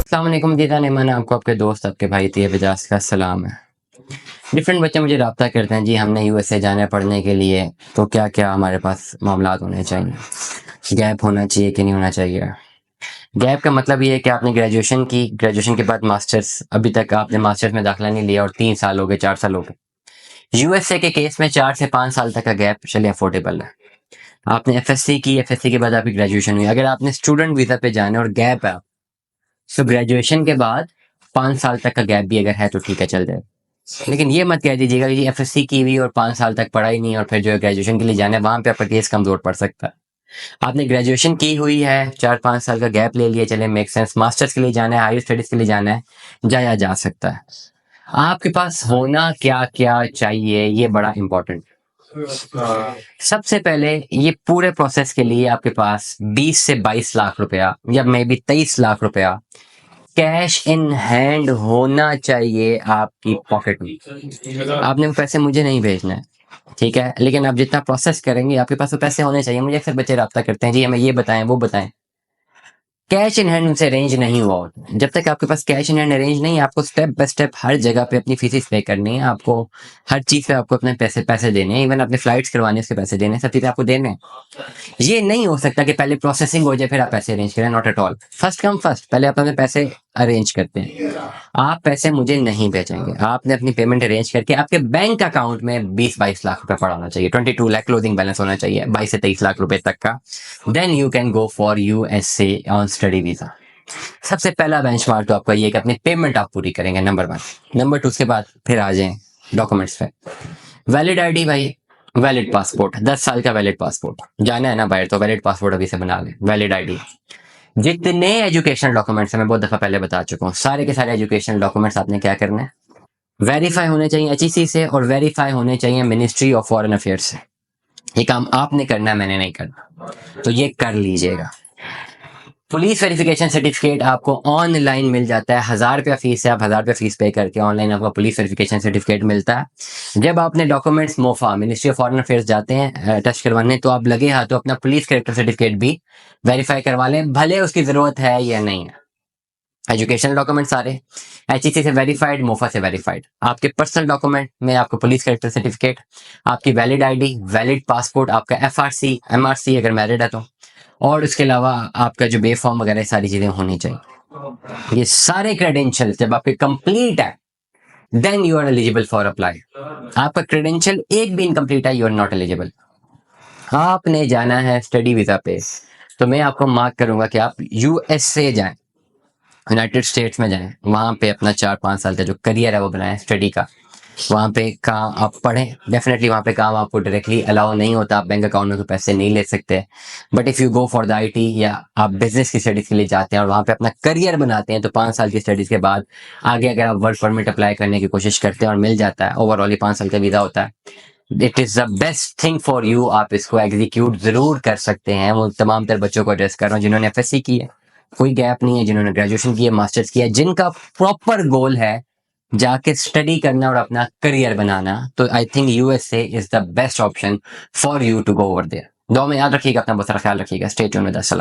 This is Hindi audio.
अस्सलाम वालेकुम दीदा नेमान, आपको आपके दोस्त आपके भाई तीय बजाज का सलाम है। डिफरेंट बच्चे मुझे रब्ता करते हैं, जी हमने यूएसए जाना है पढ़ने के लिए, तो क्या क्या हमारे पास मामलात होने चाहिए, गैप होना चाहिए कि नहीं होना चाहिए। गैप का मतलब ये है कि आपने ग्रेजुएशन की, ग्रेजुएशन के बाद मास्टर्स, अभी तक आपने मास्टर्स में दाखिला नहीं लिया और 3 साल हो गए, 4 साल हो गए। यूएसए के केस में 4 से 5 साल तक का गैप चलिए अफोर्डेबल है। आपने एफएससी की, एफएससी के बाद आपकी ग्रेजुएशन हुई, अगर आपने स्टूडेंट वीज़ा पे जाना है और गैप है, सो ग्रेजुएशन के बाद 5 साल तक का गैप भी अगर है तो ठीक है, चल जाए। लेकिन ये मत कह दीजिएगा कि जी एफएससी की हुई और 5 साल तक पढ़ाई नहीं और फिर जो है ग्रेजुएशन के लिए जाना है, वहां पे आपका केस कमजोर पड़ सकता है। आपने ग्रेजुएशन की हुई है, 4-5 साल का गैप ले लिया, चले मेक सेंस, मास्टर्स के लिए जाना है, हायर स्टडीज के लिए जाना है, जाया जा सकता है। आपके पास होना क्या क्या चाहिए, ये बड़ा इंपॉर्टेंट। सबसे पहले ये पूरे प्रोसेस के लिए आपके पास 20 से 22 लाख रुपया या मे बी 23 लाख रुपया कैश इन हैंड होना चाहिए आपकी पॉकेट में। आपने वो पैसे मुझे नहीं भेजना है, ठीक है, लेकिन आप जितना प्रोसेस करेंगे आपके पास वो पैसे होने चाहिए। मुझे अक्सर बच्चे रब्ता करते हैं, जी हमें ये बताएं वो बताएं, कैश इन हैंड उनसे अरेंज नहीं हुआ होता। जब तक आपके पास कैश इन हैंड अरेंज नहीं है, आपको स्टेप बाय स्टेप हर जगह पे अपनी फीस पे करनी है, आपको हर चीज पे आपको अपने पैसे पैसे देने हैं, इवन अपने फ्लाइट्स करवाने उसके पैसे देने हैं, सब चीजें आपको देने हैं। ये नहीं हो सकता कि पहले प्रोसेसिंग हो जाए फिर आप पैसे अरेंज करें, not at all. First come first, पहले आप अपने पैसे अरेंज करते हैं। आप पैसे मुझे नहीं भेजेंगे, आपने अपनी पेमेंट अरेंज करके आपके बैंक अकाउंट में 20-22 लाख रुपए पड़ा होना चाहिए, 22 लाख क्लोजिंग बैलेंस होना चाहिए, 22 से 23 लाख रुपए तक का। Then you can go for USA on study visa. सबसे पहला बेंचमार्क तो आपका ये कि अपनी पेमेंट आप पूरी करेंगे, नंबर 1। नंबर 2, उसके बाद फिर आ जाए डॉक्यूमेंट्स पे। वैलिड आईडी भाई, वैलिड पासपोर्ट, 10 साल का वैलिड पासपोर्ट, जाना है ना बाहर तो वैलिड पासपोर्ट अभी से बना लें, वैलिड आईडी। जितने एजुकेशनल डॉक्यूमेंट्स हैं, मैं बहुत दफा पहले बता चुका हूँ, सारे के सारे एजुकेशनल डॉक्यूमेंट्स आपने क्या करना है, वेरीफाई होने चाहिए एचईसी से और वेरीफाई होने चाहिए मिनिस्ट्री ऑफ फॉरेन अफेयर्स से। ये काम आपने करना है, मैंने नहीं करना, तो ये कर लीजिएगा। पुलिस वेरिफिकेशन सर्टिफिकेट आपको ऑनलाइन मिल जाता है, 1000 रुपया फीस है, आप 1000 रुपया फीस पे करके ऑनलाइन आपका पुलिस वेरिफिकेशन सर्टिफिकेट मिलता है। जब आपने documents MOFA ministry of foreign affairs जाते हैं टेस्ट करवाने, तो आप लगे हाथों अपना पुलिस कैरेक्टर सर्टिफिकेट भी वेरीफाई करवा लें, भले उसकी जरूरत है या नहीं है। एजुकेशनल डॉक्यूमेंट सारे एचईसी से वेरीफाइड, मोफा से वेरीफाइड। आपके पर्सनल डॉक्यूमेंट में आपको पुलिस कैरेक्टर सर्टिफिकेट, आपकी वैलिड आईडी, वैलिड पासपोर्ट, आपका एफआरसी एमआरसी अगर मैरिड है तो, और उसके अलावा आपका जो बे फॉर्म वगैरह सारी चीजें होनी चाहिए। ये सारे क्रेडेंशियल्स जब आपके कंप्लीट है, then you are eligible for apply. आपका क्रेडेंशियल एक भी इनकम्प्लीट है, यू आर नॉट एलिजिबल। आपने जाना है स्टडी वीजा पे, तो मैं आपको मार्क करूंगा कि आप यूएसए जाएं, यूनाइटेड स्टेट्स में जाएं, वहाँ पे अपना 4-5 साल का जो करियर है वो बनाएं स्टडी का। वहाँ पे काम आप पढ़ें, डेफिनेटली वहाँ पे काम आपको डायरेक्टली अलाउ नहीं होता, आप बैंक अकाउंट में तो पैसे नहीं ले सकते। But if you go for the IT या आप बिजनेस की स्टडीज़ के लिए जाते हैं और वहाँ पे अपना करियर बनाते हैं, तो 5 साल की स्टडीज़ के बाद आगे अगर आप वर्क परमिट अप्लाई करने की कोशिश करते हैं और मिल जाता है, ओवरऑल ये 5 साल का वीज़ा होता है, it is the best thing for you. आप इसको एग्जीक्यूट ज़रूर कर सकते हैं। वो तमाम तर बच्चों को एड्रेस कर रहा हूँ जिन्होंने एफएससी की है, कोई गैप नहीं है, जिन्होंने ग्रेजुएशन किया, मास्टर्स किया, जिनका प्रॉपर गोल है जाके स्टडी करना और अपना करियर बनाना, तो I think USA is the best option for you to go over there. दुआ में याद रखिएगा, अपना बहुत सारा ख्याल रखिएगा। Stay tuned with us.